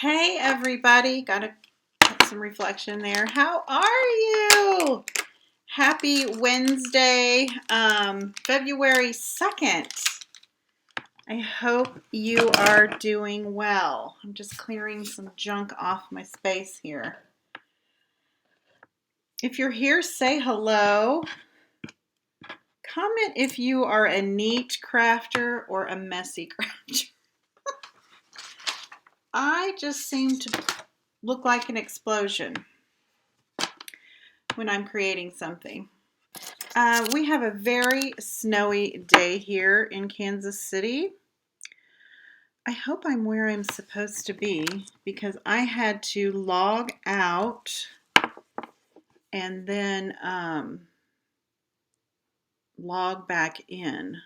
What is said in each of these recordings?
Hey everybody, gotta put some reflection there. How are you? Happy Wednesday, February 2nd. I hope you are doing well. I'm just clearing some junk off my space here. If you're here, say hello. Comment if you are a neat crafter or a messy crafter. I just seem to look like an explosion when I'm creating something. We have a very snowy day here in Kansas City. I hope I'm where I'm supposed to be because I had to log out and then log back in.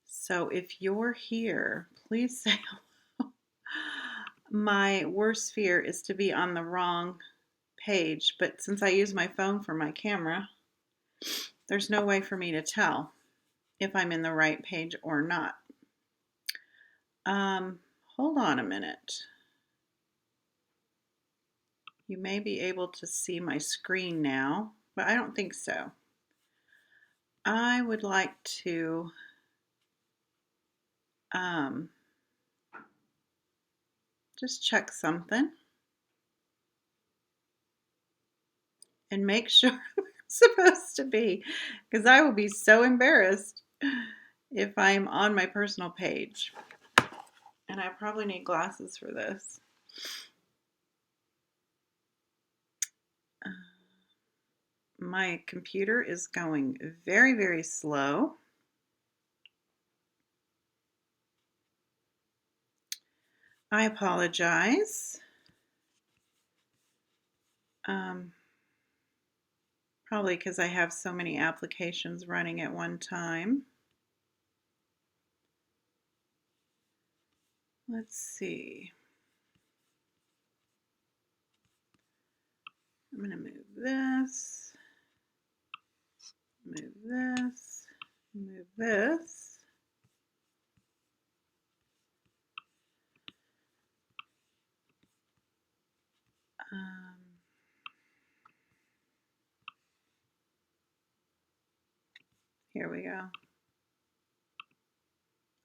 So if you're here, please say hello. My worst fear is to be on the wrong page, but since I use my phone for my camera, there's no way for me to tell if I'm in the right page or not. Hold on a minute. You may be able to see my screen now, but I don't think so. I would like to just check something and make sure I'm supposed to be, because I will be so embarrassed if I'm on my personal page. And I probably need glasses for this. My computer is going very, very slow. I apologize. Probably because I have so many applications running at one time. Let's see. I'm going to move this, move this, move this. Here we go.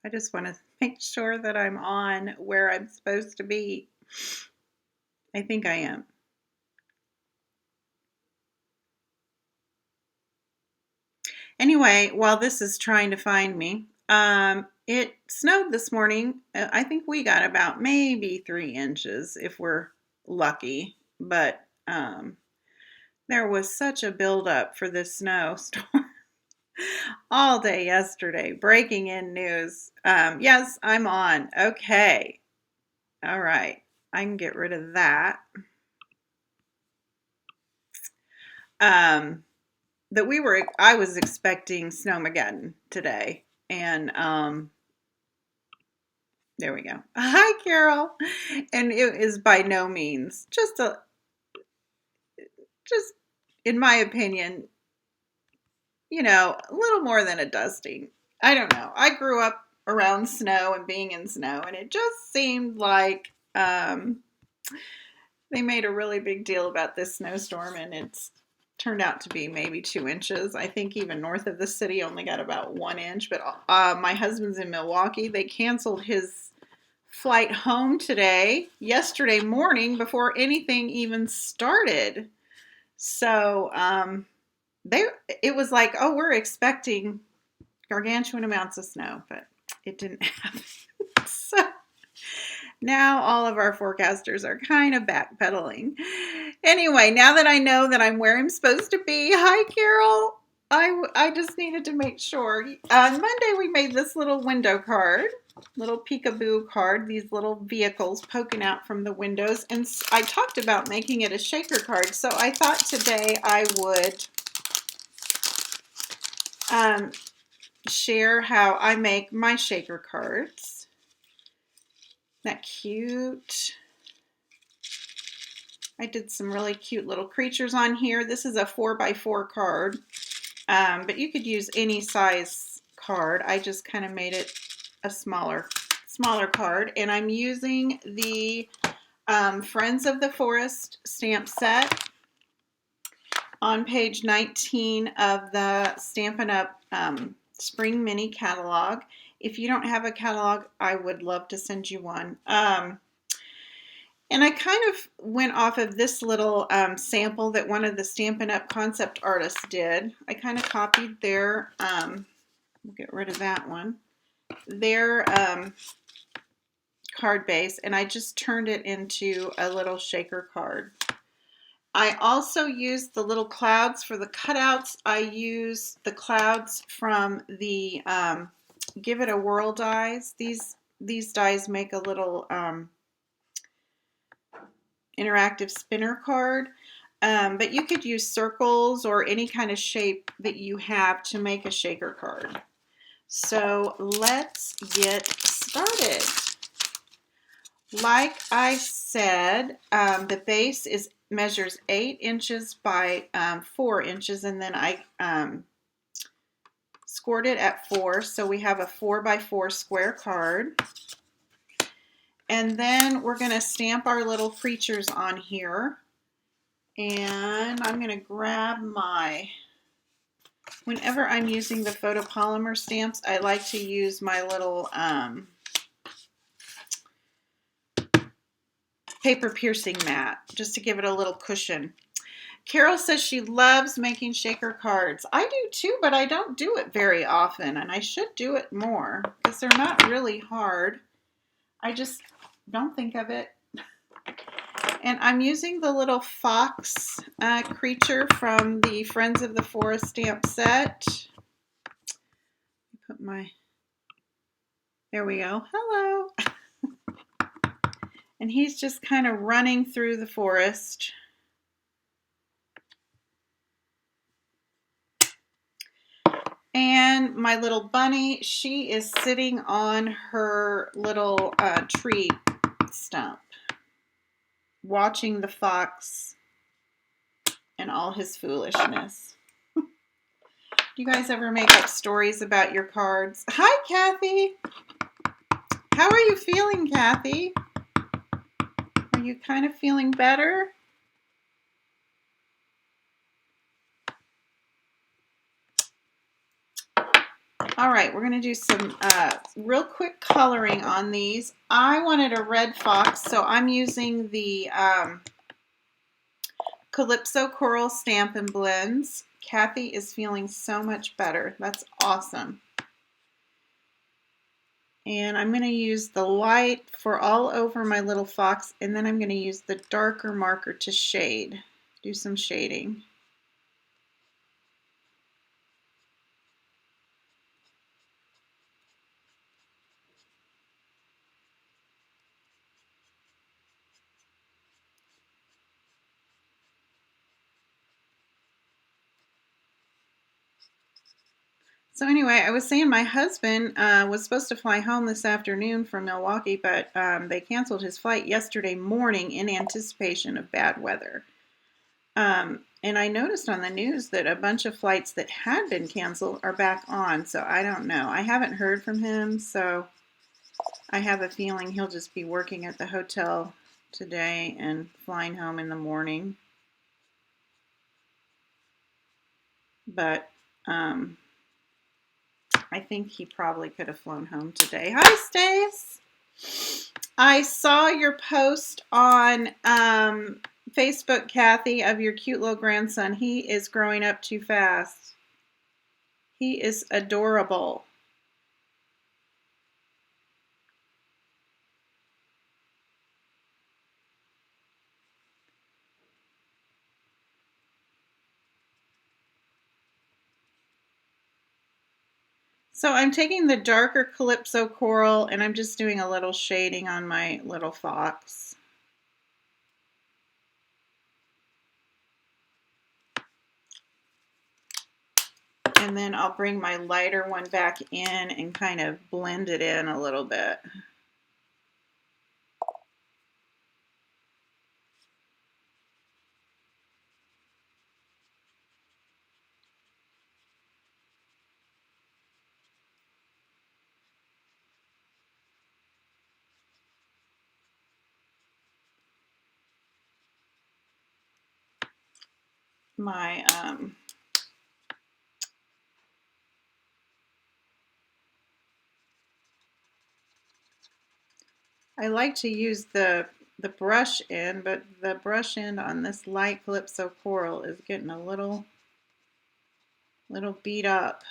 I just want to make sure that I'm on where I'm supposed to be. I think I am. Anyway, while this is trying to find me, it snowed this morning. I think we got about maybe 3 inches if we're lucky, but there was such a buildup for this snowstorm all day yesterday. Breaking in news. Yes, I'm on. Okay. All right. I can get rid of that. I was expecting Snowmageddon today, and there we go. Hi, Carol. And it is by no means just in my opinion, a little more than a dusting. I don't know. I grew up around snow and being in snow, and it just seemed like they made a really big deal about this snowstorm, and it's turned out to be maybe 2 inches. I think even north of the city only got about 1 inch, but my husband's in Milwaukee. They canceled his flight home yesterday morning, before anything even started. So it was like, oh, we're expecting gargantuan amounts of snow, but it didn't happen. So now all of our forecasters are kind of backpedaling. Anyway, now that I know that I'm where I'm supposed to be, hi, Carol. I just needed to make sure. On Monday, we made this little window card, little peekaboo card, these little vehicles poking out from the windows. And I talked about making it a shaker card, so I thought today I would share how I make my shaker cards. Isn't that cute? I did some really cute little creatures on here. This is a 4x4 card, but you could use any size card. I just kind of made it a smaller smaller card, and I'm using the Friends of the Forest stamp set on page 19 of the Stampin' Up! Spring Mini catalog. If you don't have a catalog, I would love to send you one. And I kind of went off of this little sample that one of the Stampin' Up! Concept artists did. I kind of copied their, we'll get rid of that one, their card base, and I just turned it into a little shaker card. I also used the little clouds for the cutouts. I use the clouds from the Give It a Whirl dies. These dies make a little interactive spinner card, but you could use circles or any kind of shape that you have to make a shaker card. So let's get started. Like I said, the base measures 8 inches by 4 inches, and then I scored it at 4, so we have a 4 by 4 square card. And then we're going to stamp our little creatures on here. And I'm going to grab whenever I'm using the photopolymer stamps, I like to use my little paper piercing mat just to give it a little cushion. Carol says she loves making shaker cards. I do too, but I don't do it very often, and I should do it more because they're not really hard. I just don't think of it. And I'm using the little fox creature from the Friends of the Forest stamp set. Put there we go. Hello. And he's just kind of running through the forest. And my little bunny, she is sitting on her little tree stump, watching the fox and all his foolishness. Do you guys ever make up stories about your cards? Hi, Kathy. How are you feeling, Kathy? Are you kind of feeling better? All right, we're going to do some real quick coloring on these. I wanted a red fox, so I'm using the Calypso Coral Stampin' Blends. Kathy is feeling so much better. That's awesome. And I'm going to use the light for all over my little fox, and then I'm going to use the darker marker to shade, do some shading. So anyway, I was saying my husband was supposed to fly home this afternoon from Milwaukee, but they canceled his flight yesterday morning in anticipation of bad weather. And I noticed on the news that a bunch of flights that had been canceled are back on, so I don't know. I haven't heard from him, so I have a feeling he'll just be working at the hotel today and flying home in the morning. But I think he probably could have flown home today. Hi, Stace. I saw your post on Facebook, Kathy, of your cute little grandson. He is growing up too fast. He is adorable. So I'm taking the darker Calypso Coral and I'm just doing a little shading on my little fox. And then I'll bring my lighter one back in and kind of blend it in a little bit. my I like to use the brush end, but the brush end on this light Calypso coral is getting a little beat up.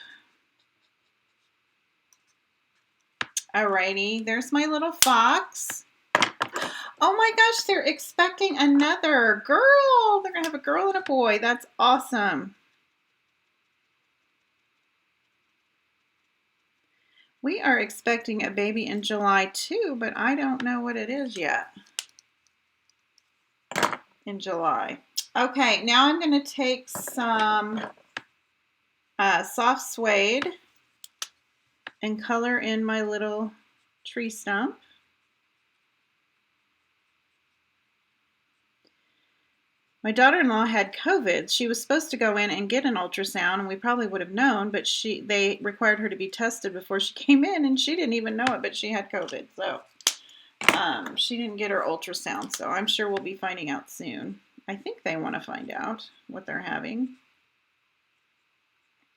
Alrighty, there's my little fox. Oh my gosh, they're expecting another girl. They're gonna have a girl and a boy. That's awesome. We are expecting a baby in July too, but I don't know what it is yet. In July. Okay, now I'm going to take some soft suede and color in my little tree stump. My daughter-in-law had COVID. She was supposed to go in and get an ultrasound, and we probably would have known, but they required her to be tested before she came in, and she didn't even know it, but she had COVID. So she didn't get her ultrasound, so I'm sure we'll be finding out soon. I think they want to find out what they're having.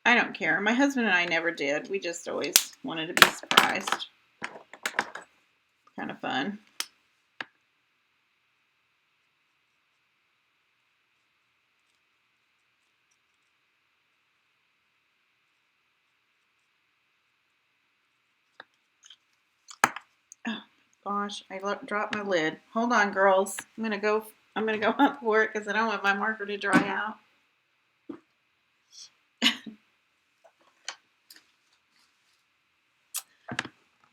I don't care. My husband and I never did. We just always wanted to be surprised. Kind of fun. Oh gosh, I dropped my lid. Hold on, girls. I'm gonna go up for it because I don't want my marker to dry out.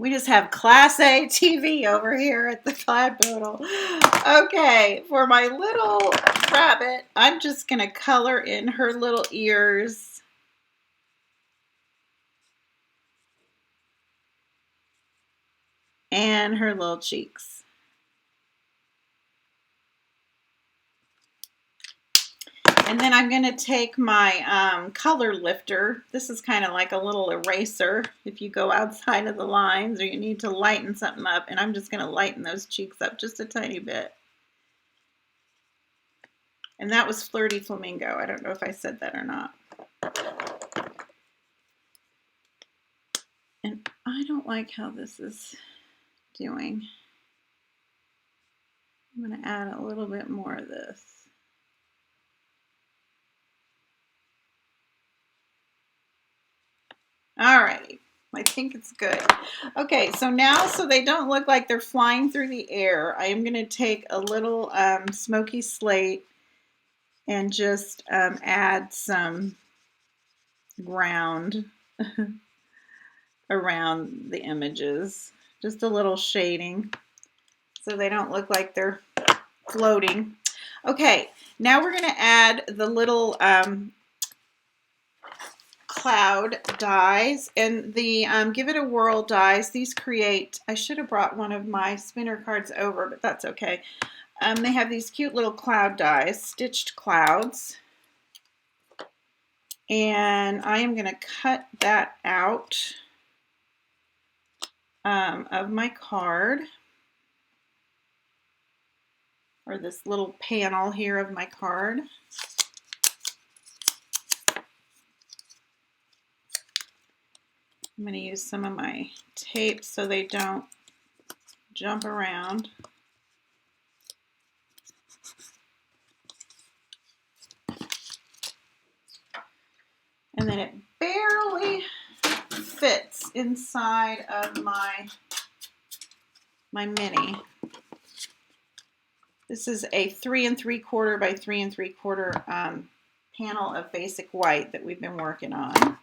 We just have Class A TV over here at the Clyde Poodle. Okay, for my little rabbit, I'm just going to color in her little ears. And her little cheeks. And then I'm going to take my color lifter. This is kind of like a little eraser if you go outside of the lines or you need to lighten something up. And I'm just going to lighten those cheeks up just a tiny bit. And that was Flirty Flamingo. I don't know if I said that or not. And I don't like how this is doing. I'm going to add a little bit more of this. All right, I think it's good. Okay, so now so they don't look like they're flying through the air, I am going to take a little smoky slate and just add some ground around the images. Just a little shading so they don't look like they're floating. Okay, now we're going to add the little cloud dies, and the Give It a Whirl dies. These create, I should have brought one of my spinner cards over, but that's okay. They have these cute little cloud dies, stitched clouds. And I am going to cut that out of my card, or this little panel here of my card. I'm going to use some of my tape so they don't jump around. And then it barely fits inside of my mini. This is a 3 3/4 by 3 3/4 panel of basic white that we've been working on.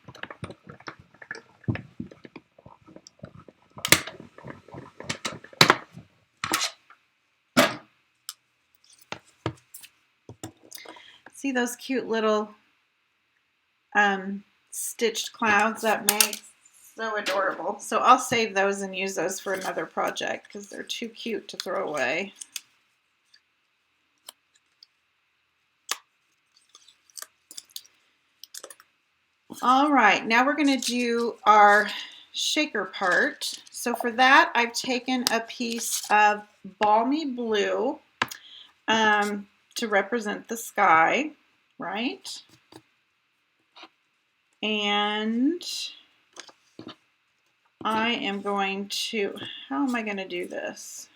See those cute little stitched clouds that make? So adorable. So I'll save those and use those for another project because they're too cute to throw away. All right, now we're going to do our shaker part. So for that, I've taken a piece of balmy blue to represent the sky. right? And I am going to, how am I going to do this?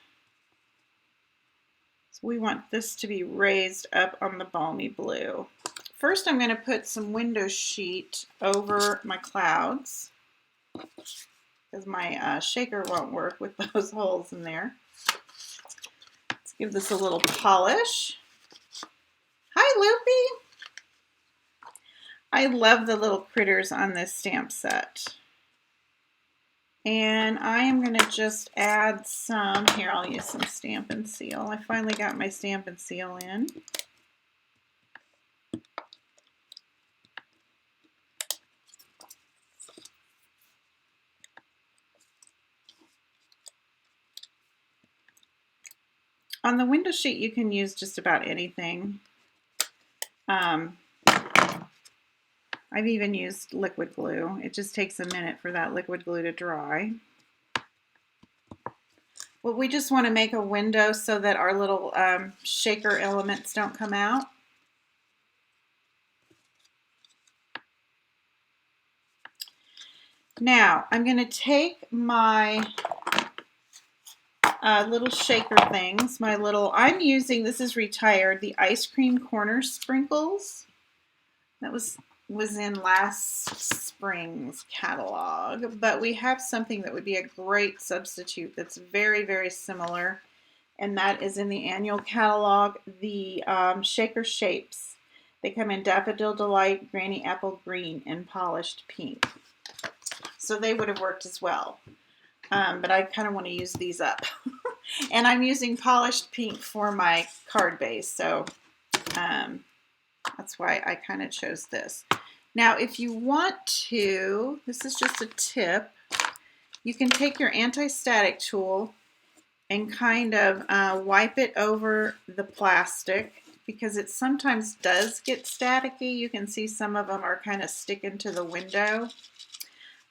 So we want this to be raised up on the balmy blue. First, I'm going to put some window sheet over my clouds because my shaker won't work with those holes in there. Let's give this a little polish. Hi, Loopy. I love the little critters on this stamp set. And I am going to just add some, here I'll use some Stampin' Seal. I finally got my Stampin' Seal in. On the window sheet you can use just about anything. I've even used liquid glue. It just takes a minute for that liquid glue to dry. Well, we just want to make a window so that our little shaker elements don't come out. Now, I'm going to take my little shaker things, I'm using, this is retired, the Ice Cream Corner Sprinkles. That was in last spring's catalog, but we have something that would be a great substitute that's very, very similar, and that is in the annual catalog, the Shaker Shapes. They come in Daffodil Delight, Granny Apple Green, and Polished Pink. So they would have worked as well, but I kind of want to use these up. And I'm using Polished Pink for my card base, so that's why I kind of chose this. Now, if you want to, this is just a tip, you can take your anti-static tool and kind of wipe it over the plastic because it sometimes does get staticky. You can see some of them are kind of sticking to the window.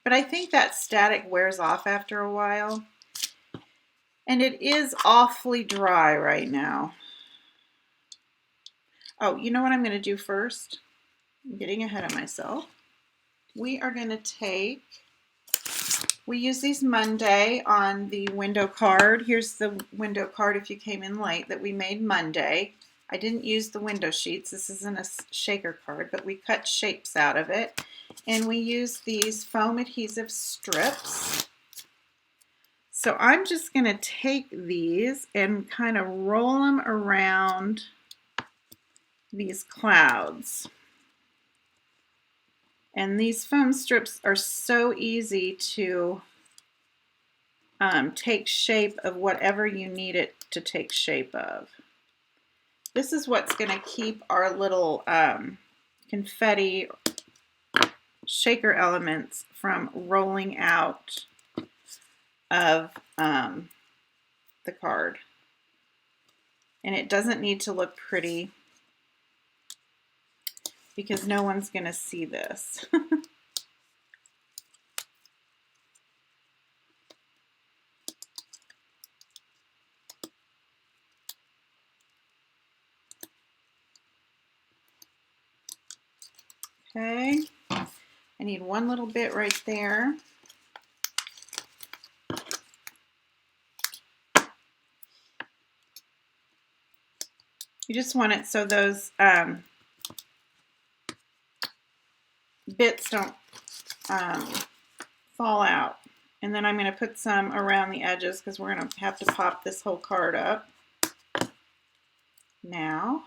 But I think that static wears off after a while. And it is awfully dry right now. Oh, you know what I'm going to do first? I'm getting ahead of myself. We are going to take, we use these Monday on the window card. Here's the window card if you came in late that we made Monday. I didn't use the window sheets. This isn't a shaker card, but we cut shapes out of it. And we use these foam adhesive strips. So I'm just going to take these and kind of roll them around these clouds. And these foam strips are so easy to take shape of whatever you need it to take shape of. This is what's going to keep our little confetti shaker elements from rolling out of the card. And it doesn't need to look pretty because no one's going to see this. Okay, I need one little bit right there. You just want it so those bits don't fall out. And then I'm going to put some around the edges because we're going to have to pop this whole card up now.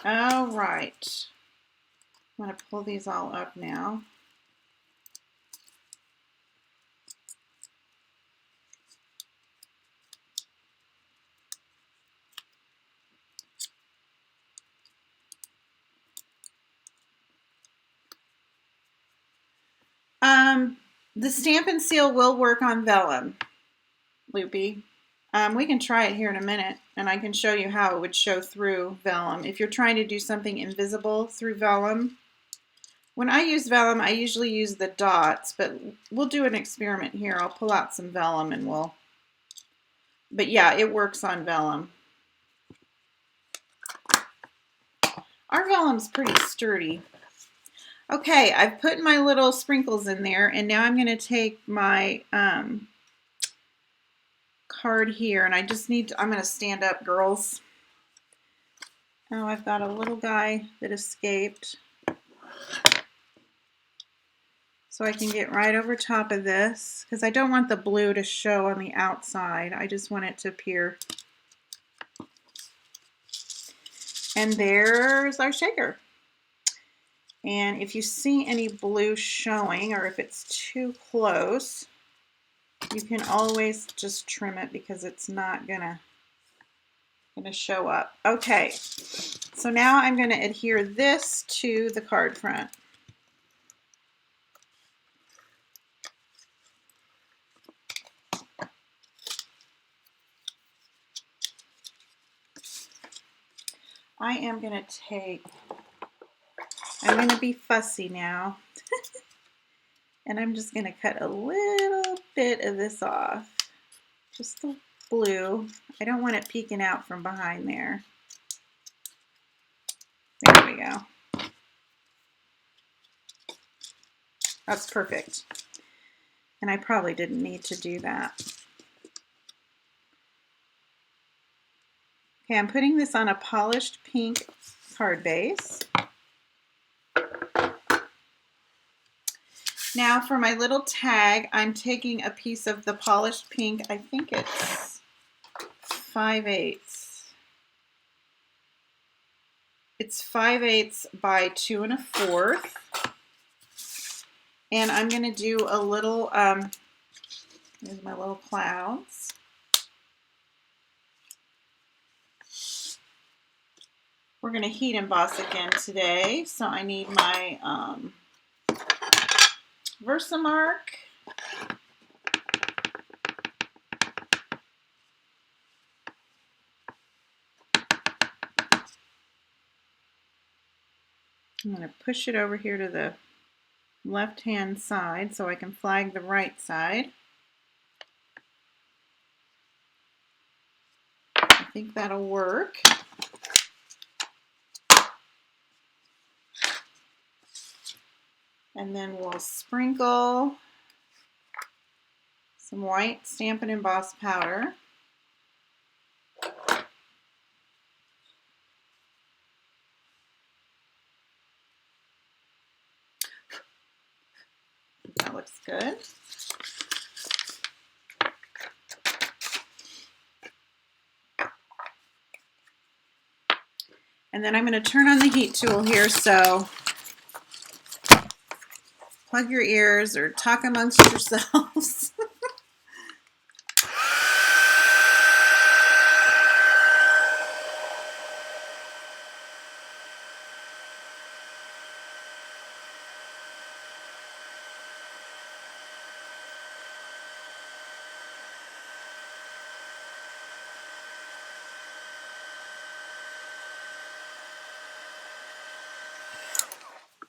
All right, I'm going to pull these all up now. The Stampin' Seal will work on vellum, Loopy. We can try it here in a minute, and I can show you how it would show through vellum. If you're trying to do something invisible through vellum, when I use vellum, I usually use the dots, but we'll do an experiment here. I'll pull out some vellum and but yeah, it works on vellum. Our vellum's pretty sturdy. Okay, I've put my little sprinkles in there, and now I'm going to take my card here, and I'm going to stand up, girls. Oh, I've got a little guy that escaped. So I can get right over top of this, because I don't want the blue to show on the outside. I just want it to appear. And there's our shaker. And if you see any blue showing, or if it's too close, you can always just trim it because it's not gonna show up. Okay, so now I'm gonna adhere this to the card front. I'm gonna be fussy now. And I'm just gonna cut a little bit of this off. Just the blue. I don't want it peeking out from behind there. There we go. That's perfect. And I probably didn't need to do that. Okay, I'm putting this on a polished pink card base. Now for my little tag, I'm taking a piece of the polished pink. I think it's 5/8. It's 5/8 by 2 1/4. And I'm going to do a little, here's my little clouds. We're going to heat emboss again today, so I need my Versamark. I'm going to push it over here to the left-hand side so I can flag the right side. I think that'll work. And then we'll sprinkle some white Stampin' Emboss powder. That looks good. And then I'm going to turn on the heat tool here, so plug your ears or talk amongst yourselves.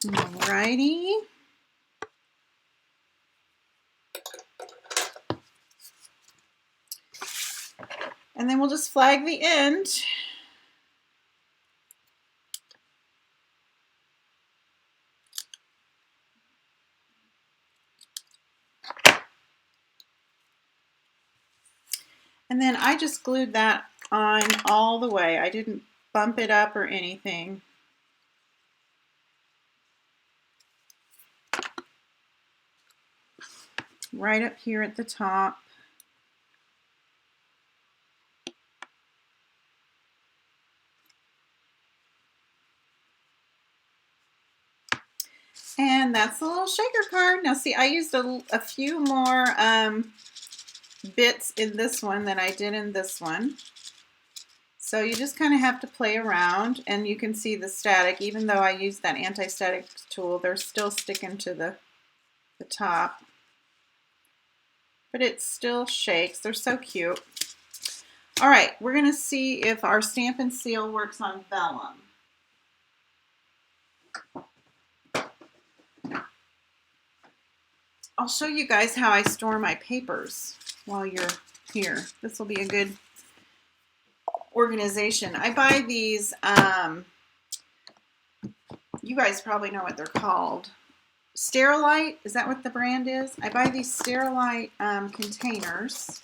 Alrighty. And then we'll just flag the end. And then I just glued that on all the way. I didn't bump it up or anything. Right up here at the top. And that's the little shaker card. Now see, I used a few more bits in this one than I did in this one. So you just kind of have to play around, and you can see the static. Even though I used that anti-static tool, they're still sticking to the top. But it still shakes. They're so cute. All right, we're going to see if our Stampin' Seal works on vellum. I'll show you guys how I store my papers while you're here. This will be a good organization. I buy these, you guys probably know what they're called. Sterilite, is that what the brand is? I buy these Sterilite containers,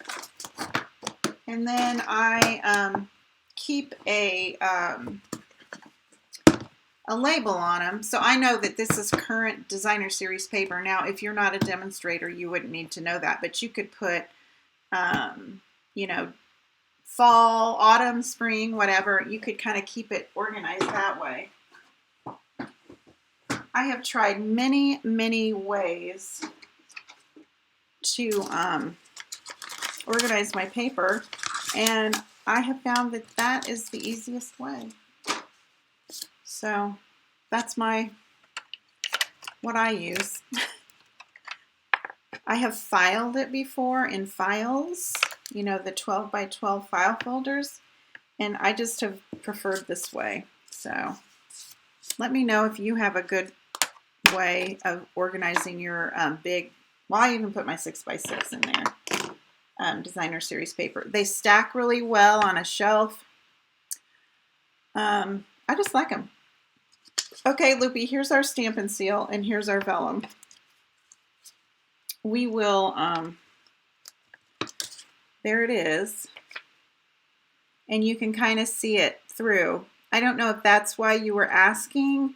and then I keep a label on them, so I know that this is current designer series paper. Now, if you're not a demonstrator, you wouldn't need to know that, but you could put, you know, fall, autumn, spring, whatever. You could kind of keep it organized that way. I have tried many, many ways to organize my paper, and I have found that that is the easiest way. So that's what I use. I have filed it before in files, you know, the 12 by 12 file folders, and I just have preferred this way. So let me know if you have a good way of organizing your big, well, I even put my 6x6 in there, designer series paper. They stack really well on a shelf. I just like them. Okay, Loopy, here's our Stampin' Seal, and here's our vellum. We will, there it is, and you can kind of see it through. I don't know if that's why you were asking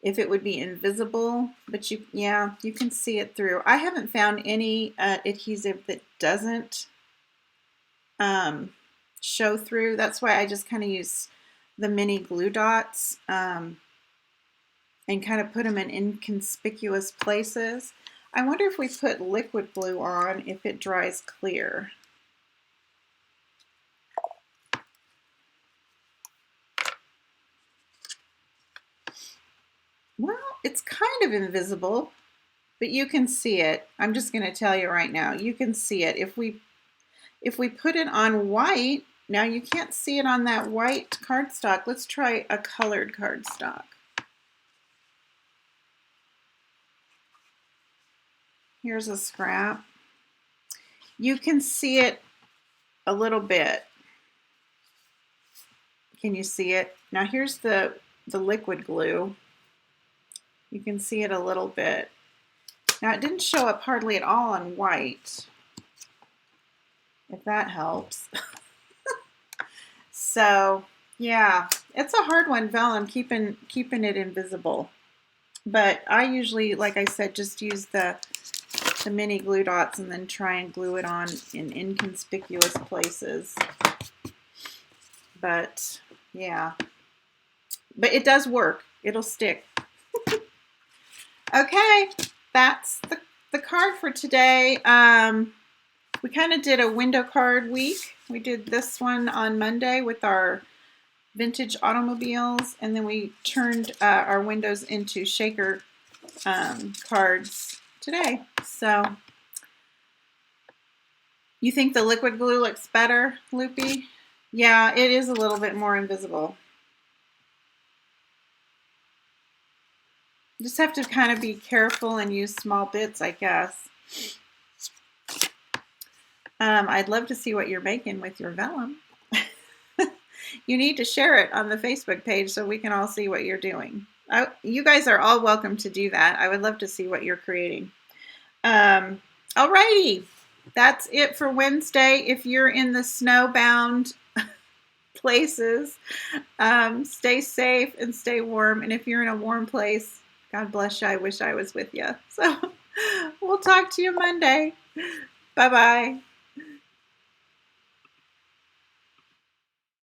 if it would be invisible, but yeah, you can see it through. I haven't found any adhesive that doesn't show through. That's why I just kind of use the mini glue dots and kind of put them in inconspicuous places. I wonder if we put liquid glue on, if it dries clear. Well, it's kind of invisible, but you can see it. I'm just going to tell you right now, you can see it. If we put it on white, now you can't see it on that white cardstock. Let's try a colored cardstock. Here's a scrap. You can see it a little bit. Can you see it? Now here's the liquid glue. You can see it a little bit. Now it didn't show up hardly at all on white, if that helps. So yeah, it's a hard one, vellum, keeping it invisible. But I usually, like I said, just use the mini glue dots and then try and glue it on in inconspicuous places. But yeah, but it does work. It'll stick. Okay, that's the card for today. We kind of did a window card week. We did this one on Monday with our vintage automobiles, and then we turned our windows into shaker cards today. So you think the liquid glue looks better, Loopy? Yeah, it is a little bit more invisible. You just have to kind of be careful and use small bits, I guess. I'd love to see what you're making with your vellum. You need to share it on the Facebook page so we can all see what you're doing. You guys are all welcome to do that. I would love to see what you're creating. Alrighty, that's it for Wednesday. If you're in the snowbound places, stay safe and stay warm. And if you're in a warm place, God bless you. I wish I was with you. So we'll talk to you Monday. Bye-bye.